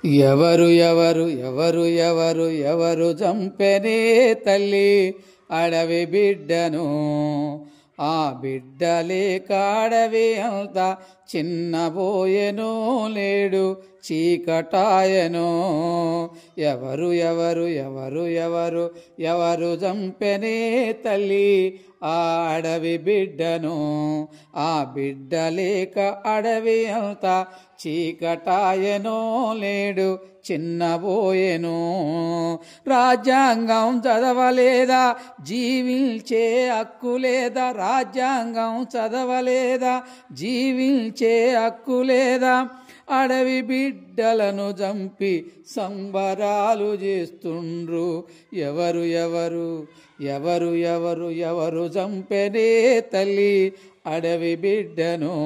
ఎవరు ఎవరు ఎవరు ఎవరు ఎవరు చంపెనే తల్లి అడవి బిడ్డను. ఆ బిడ్డ లేక అడవి అంతా చిన్నబోయెను, నేడు చీకటాయను. ఎవరు ఎవరు ఎవరు ఎవరు ఎవరు చంపెనే తల్లి ఆ అడవి బిడ్డను. ఆ బిడ్డ లేక అడవి అంతా చీకటాయను, నేడు చిన్నబోయెను. రాజ్యాంగం చదవలేదా, జీవించే హక్కు లేదా? రాజ్యాంగం చదవలేదా, జీవించే హక్కు లేదా? అడవి బిడ్డలను చంపి సంబరాలు చేస్తుండ్రు. ఎవరు ఎవరు ఎవరు ఎవరు ఎవరు చంపెనే తల్లి అడవి బిడ్డను.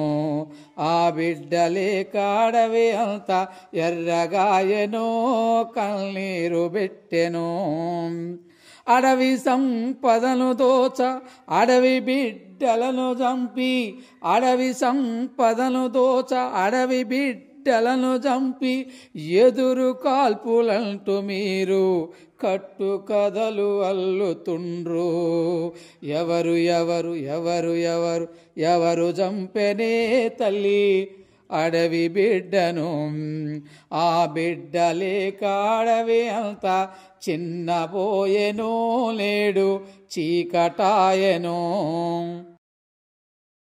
ఆ బిడ్డ లేక అడవి అంతా ఎర్రగాయెను, కన్నీరు పెట్టెను. అడవి సంపదను దోచ అడవి బిడ్డలను చంపి, అడవి సంపదను దోచ అడవి బిడ్డలను చంపి, ఎదురు కాల్పులంటూ మీరు కట్టు కథలు అల్లుతుండ్రు. ఎవరు ఎవరు ఎవరు ఎవరు ఎవరు చంపెనే తల్లి అడవి బిడ్డను. ఆ బిడ్డ లేక అడవి అంతా చిన్నబోయెను, నేడు చీకటాయను.